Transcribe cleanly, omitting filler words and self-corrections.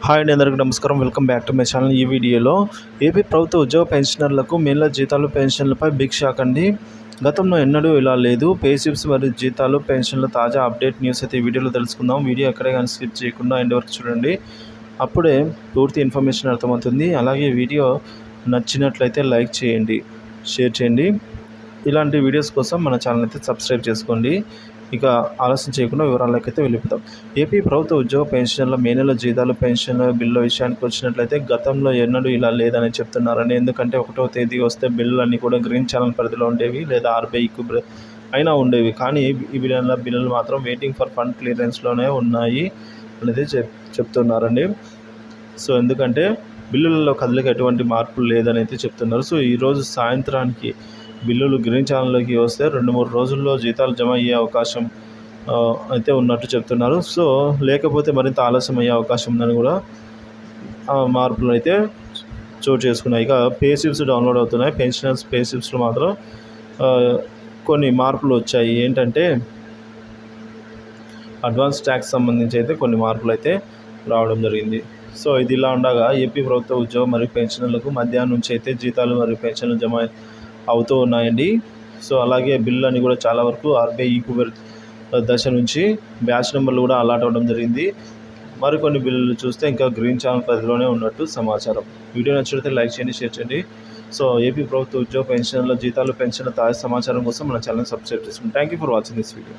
Hi అండి, అందరికీ నమస్కారం. Welcome back to my channel. ఈ వీడియోలో ఏపీ ప్రభుత్వ ఉద్యోగ పెన్షనర్లకు మే నెల జీతాలు పెన్షన్లపై బిగ్ షాక్ అండి. గతంలో ఎన్నడూ ఇలా లేదు. పే స్లిప్స్ మరియు జీతాలు పెన్షన్ల తాజా అప్డేట్ న్యూస్ అయితే ఈ వీడియోలో తెలుసుకుందాం. వీడియో ఎక్కడే కానీ స్కిప్ చేయకుండా ఎండ్ వరకు చూడండి. అప్పుడే పూర్తి ఇన్ఫర్మేషన్ అర్థమవుతుంది. అలాగే వీడియో నచ్చినట్లయితే లైక్ చేయండి, షేర్ చేయండి. ఇలాంటి వీడియోస్ కోసం మన ఛానల్ అయితే సబ్స్క్రైబ్ చేసుకోండి. ఇక ఆలస్యం చేయకుండా వివరాలకైతే వెళ్ళిపోతాం. ఏపీ ప్రభుత్వ ఉద్యోగ పెన్షన్ల మే నెల జీతాలు పెన్షన్ల బిల్లు విషయానికి వచ్చినట్లయితే గతంలో ఎన్నడూ ఇలా లేదని చెప్తున్నారండి. ఎందుకంటే 1వ తేదీ వస్తే బిల్లులన్నీ కూడా గ్రీన్ ఛానల్ పరిధిలో ఉండేవి, లేదా ఆర్బీఐకి అయినా ఉండేవి. కానీ ఈ బిల్లులు మాత్రం వెయిటింగ్ ఫర్ ఫండ్ క్లియరెన్స్లోనే ఉన్నాయి అనేది చెప్తున్నారండి. సో ఎందుకంటే బిల్లులలో కదలిక ఎటువంటి మార్పులు లేదని అయితే చెప్తున్నారు. సో ఈరోజు సాయంత్రానికి బిల్లులు గ్రీన్ ఛానల్లోకి వస్తే 2-3 రోజుల్లో జీతాలు జమ అయ్యే అవకాశం అయితే ఉన్నట్టు చెప్తున్నారు. సో లేకపోతే మరింత ఆలస్యం అయ్యే అవకాశం ఉందని కూడా మార్పులు అయితే చోటు చేసుకున్నాయి. ఇక పే స్లిప్స్ డౌన్లోడ్ అవుతున్నాయి. పెన్షనర్స్ పే స్లిప్స్లో మాత్రం కొన్ని మార్పులు వచ్చాయి. ఏంటంటే అడ్వాన్స్ ట్యాక్స్ సంబంధించి అయితే కొన్ని మార్పులు అయితే రావడం జరిగింది. సో ఇది ఇలా ఉండగా ఏపీ ప్రభుత్వ ఉద్యోగ మరియు పెన్షనర్లకు మధ్యాహ్నం నుంచి అయితే జీతాలు మరియు పెన్షన్లు జమ అవుతూ ఉన్నాయండి. సో అలాగే బిల్లు అని కూడా చాలా వరకు ఆర్బీఐ దశ నుంచి బ్యాచ్ నెంబర్లు కూడా అలాట్ అవ్వడం జరిగింది. మరికొన్ని బిల్లులు చూస్తే ఇంకా గ్రీన్ ఛానల్ పరిధిలోనే ఉన్నట్టు సమాచారం. వీడియో నచ్చితే లైక్ చేయండి, షేర్ చేయండి. సో ఏపీ ప్రభుత్వ ఉద్యోగ పెన్షన్ల జీతాలు పెన్షన్ల తాజా సమాచారం కోసం మన ఛానల్ సబ్స్క్రైబ్ చేసుకోండి. Thank you for watching this video.